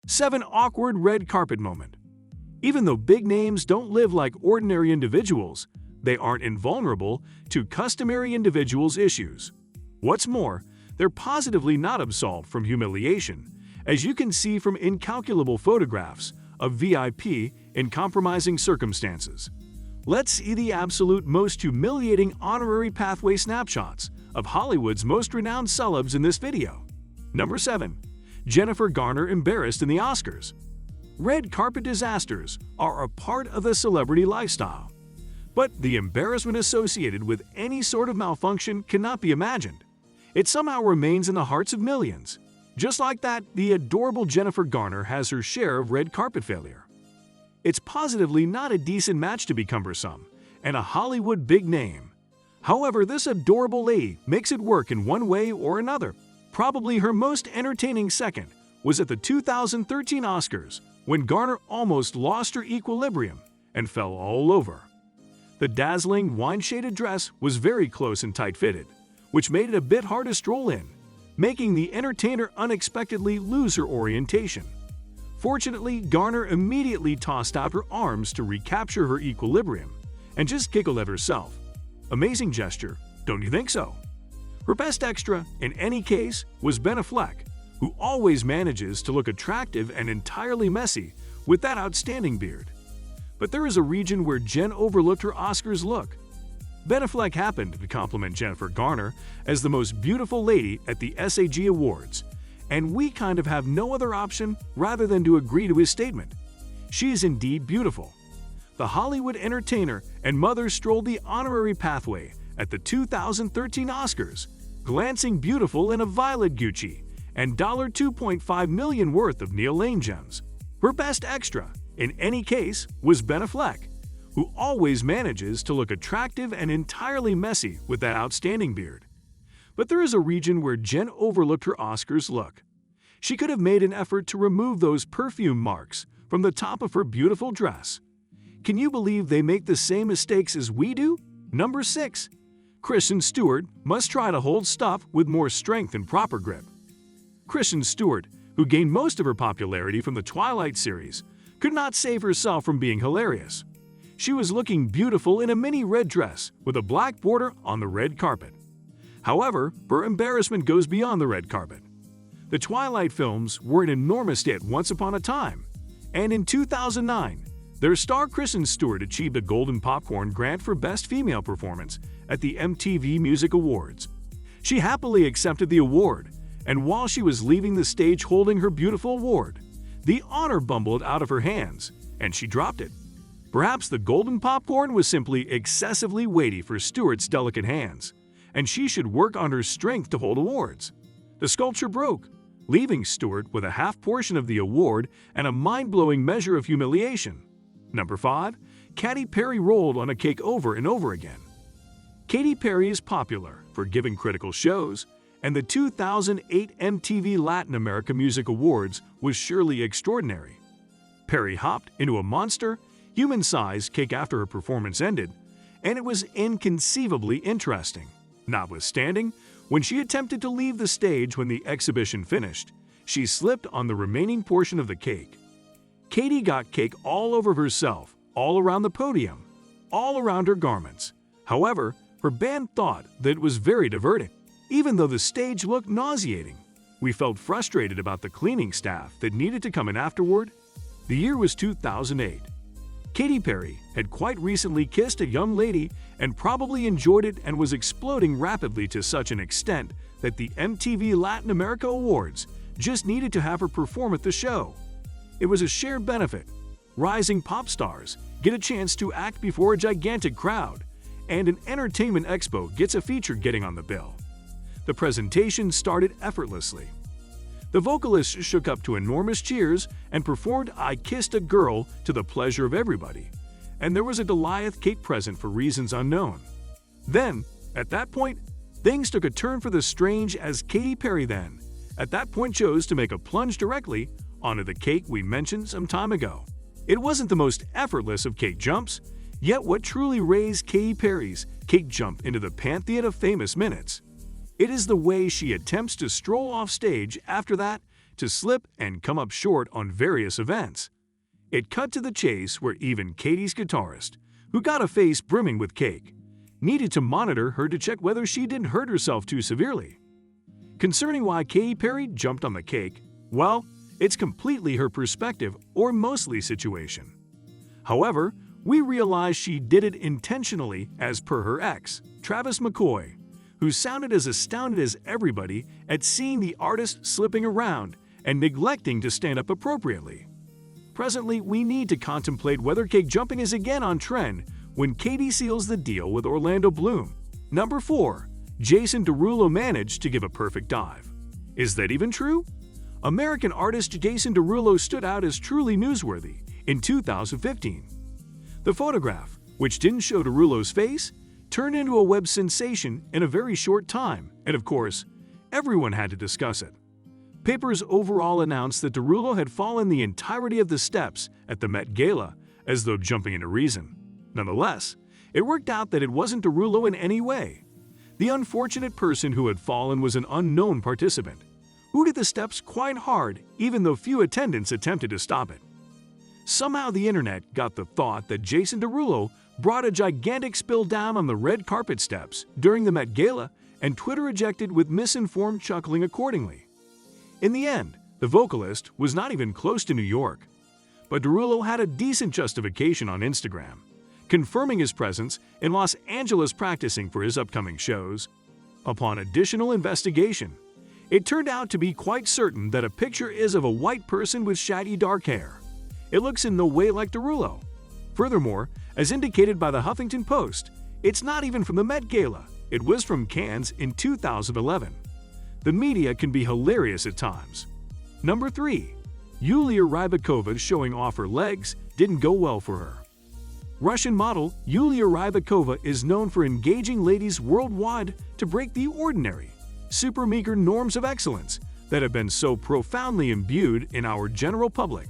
7. Awkward red carpet moment. Even though big names don't live like ordinary individuals, they aren't invulnerable to customary individuals' issues. What's more, they're positively not absolved from humiliation, as you can see from incalculable photographs of VIP in compromising circumstances. Let's see the absolute most humiliating honorary pathway snapshots of Hollywood's most renowned celebs in this video. Number 7. Jennifer Garner embarrassed in the Oscars. Red carpet disasters are a part of the celebrity lifestyle. But the embarrassment associated with any sort of malfunction cannot be imagined. It somehow remains in the hearts of millions. Just like that, the adorable Jennifer Garner has her share of red carpet failure. It's positively not a decent match to be cumbersome, and a Hollywood big name. However, this adorable lady makes it work in one way or another. Probably her most entertaining second was at the 2013 Oscars, when Garner almost lost her equilibrium and fell all over. The dazzling, wine-shaded dress was very close and tight-fitted, which made it a bit hard to stroll in, making the entertainer unexpectedly lose her orientation. Fortunately, Garner immediately tossed out her arms to recapture her equilibrium and just giggled at herself. Amazing gesture, don't you think so? Her best extra, in any case, was Ben Affleck, who always manages to look attractive and entirely messy with that outstanding beard. But there is a region where Jen overlooked her Oscars look. Ben Affleck happened to compliment Jennifer Garner as the most beautiful lady at the SAG Awards, and we kind of have no other option rather than to agree to his statement. She is indeed beautiful. The Hollywood entertainer and mother strolled the honorary pathway at the 2013 Oscars, glancing beautiful in a violet Gucci and $2.5 million worth of Neil Lane gems. Her best extra, in any case, was Ben Affleck, who always manages to look attractive and entirely messy with that outstanding beard. But there is a region where Jen overlooked her Oscars look. She could have made an effort to remove those perfume marks from the top of her beautiful dress. Can you believe they make the same mistakes as we do? Number 6. Kristen Stewart must try to hold stuff with more strength and proper grip. Kristen Stewart, who gained most of her popularity from the Twilight series, could not save herself from being hilarious. She was looking beautiful in a mini red dress with a black border on the red carpet. However, her embarrassment goes beyond the red carpet. The Twilight films were an enormous hit once upon a time, and in 2009, their star Kristen Stewart achieved a Golden Popcorn grant for Best Female Performance at the MTV Music Awards. She happily accepted the award, and while she was leaving the stage holding her beautiful award, the honor bumbled out of her hands, and she dropped it. Perhaps the Golden Popcorn was simply excessively weighty for Stewart's delicate hands, and she should work on her strength to hold awards. The sculpture broke, leaving Stewart with a half portion of the award and a mind-blowing measure of humiliation. Number 5. Katy Perry rolled on a cake over and over again. Katy Perry is popular for giving critical shows, and the 2008 MTV Latin America Music Awards was surely extraordinary. Perry hopped into a monster, human-sized cake after her performance ended, and it was inconceivably interesting. Notwithstanding, when she attempted to leave the stage when the exhibition finished, she slipped on the remaining portion of the cake. Katy got cake all over herself, all around the podium, all around her garments. However, her band thought that it was very diverting. Even though the stage looked nauseating, we felt frustrated about the cleaning staff that needed to come in afterward. The year was 2008. Katy Perry had quite recently kissed a young lady and probably enjoyed it and was exploding rapidly to such an extent that the MTV Latin America Awards just needed to have her perform at the show. It was a shared benefit. Rising pop stars get a chance to act before a gigantic crowd, and an entertainment expo gets a feature getting on the bill. The presentation started effortlessly. The vocalist shook up to enormous cheers and performed "I Kissed a Girl" to the pleasure of everybody, and there was a Goliath cake present for reasons unknown. Then, at that point, things took a turn for the strange as Katy Perry at that point chose to make a plunge directly onto the cake we mentioned some time ago. It wasn't the most effortless of cake jumps, yet what truly raised Katy Perry's cake jump into the pantheon of famous minutes. It is the way she attempts to stroll off stage after that, to slip and come up short on various events. It cut to the chase where even Katie's guitarist, who got a face brimming with cake, needed to monitor her to check whether she didn't hurt herself too severely. Concerning why Katy Perry jumped on the cake, well, it's completely her perspective or mostly situation. However, we realize she did it intentionally as per her ex, Travis McCoy, who sounded as astounded as everybody at seeing the artist slipping around and neglecting to stand up appropriately. Presently, we need to contemplate whether cake jumping is again on trend when Katie seals the deal with Orlando Bloom. Number 4. Jason Derulo managed to give a perfect dive. Is that even true? American artist Jason Derulo stood out as truly newsworthy in 2015. The photograph, which didn't show Derulo's face, turned into a web sensation in a very short time, and of course, everyone had to discuss it. Papers overall announced that Derulo had fallen the entirety of the steps at the Met Gala, as though jumping into reason. Nonetheless, it worked out that it wasn't Derulo in any way. The unfortunate person who had fallen was an unknown participant, who did the steps quite hard even though few attendants attempted to stop it. Somehow the internet got the thought that Jason Derulo brought a gigantic spill down on the red carpet steps during the Met Gala, and Twitter ejected with misinformed chuckling accordingly. In the end, the vocalist was not even close to New York, but Derulo had a decent justification on Instagram, confirming his presence in Los Angeles practicing for his upcoming shows. Upon additional investigation, it turned out to be quite certain that a picture is of a white person with shaggy dark hair. It looks in no way like Derulo. Furthermore, as indicated by the Huffington Post, it's not even from the Met Gala. It was from Cannes in 2011. The media can be hilarious at times. Number 3. Yulia Rybakova showing off her legs didn't go well for her. Russian model Yulia Rybakova is known for engaging ladies worldwide to break the ordinary, super meager norms of excellence that have been so profoundly imbued in our general public.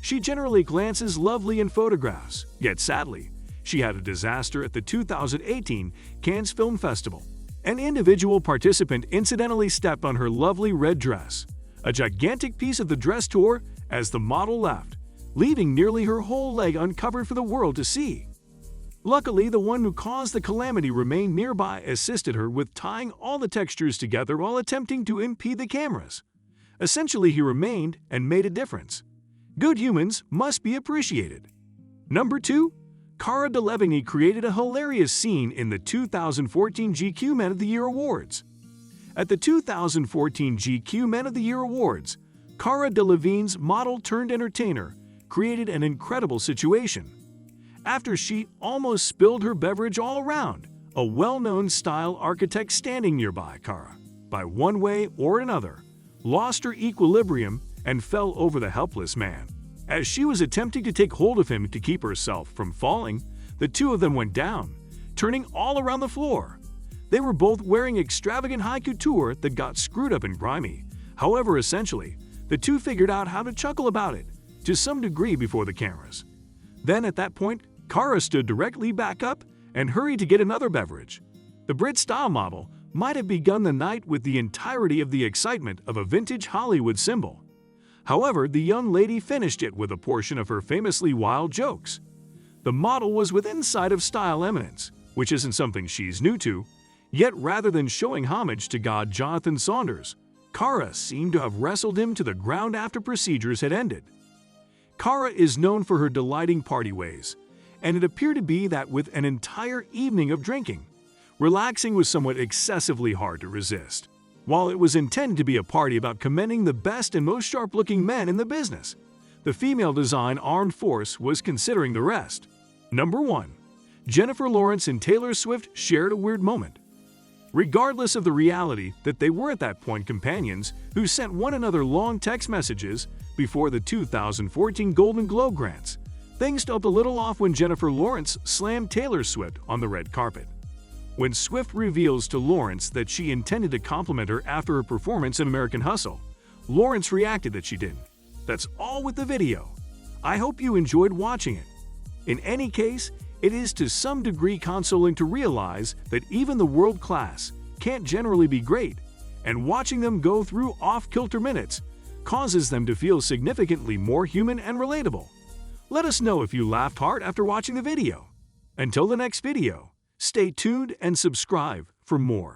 She generally glances lovely in photographs, yet sadly, she had a disaster at the 2018 Cannes Film Festival. An individual participant incidentally stepped on her lovely red dress. A gigantic piece of the dress tore as the model left, leaving nearly her whole leg uncovered for the world to see. Luckily, the one who caused the calamity remained nearby, assisted her with tying all the textures together while attempting to impede the cameras. Essentially, he remained and made a difference. Good humans must be appreciated. Number 2. Cara Delevingne created a hilarious scene in the 2014 GQ Men of the Year Awards. At the 2014 GQ Men of the Year Awards, Cara Delevingne's model-turned-entertainer created an incredible situation. After she almost spilled her beverage all around, a well-known style architect standing nearby Cara, by one way or another, lost her equilibrium and fell over the helpless man. As she was attempting to take hold of him to keep herself from falling, the two of them went down, turning all around the floor. They were both wearing extravagant high couture that got screwed up and grimy. However, essentially, the two figured out how to chuckle about it, to some degree before the cameras. Then at that point, Cara stood directly back up and hurried to get another beverage. The Brit-style model might have begun the night with the entirety of the excitement of a vintage Hollywood symbol. However, the young lady finished it with a portion of her famously wild jokes. The model was within sight of style eminence, which isn't something she's new to, yet rather than showing homage to God Jonathan Saunders, Cara seemed to have wrestled him to the ground after procedures had ended. Cara is known for her delighting party ways, and it appeared to be that with an entire evening of drinking, relaxing was somewhat excessively hard to resist. While it was intended to be a party about commending the best and most sharp-looking men in the business, the female design armed force was considering the rest. Number 1. Jennifer Lawrence and Taylor Swift shared a weird moment. Regardless of the reality that they were at that point companions who sent one another long text messages before the 2014 Golden Globe grants, things stopped a little off when Jennifer Lawrence slammed Taylor Swift on the red carpet. When Swift reveals to Lawrence that she intended to compliment her after her performance in American Hustle, Lawrence reacted that she didn't. That's all with the video. I hope you enjoyed watching it. In any case, it is to some degree consoling to realize that even the world class can't generally be great, and watching them go through off-kilter minutes causes them to feel significantly more human and relatable. Let us know if you laughed hard after watching the video. Until the next video, stay tuned and subscribe for more.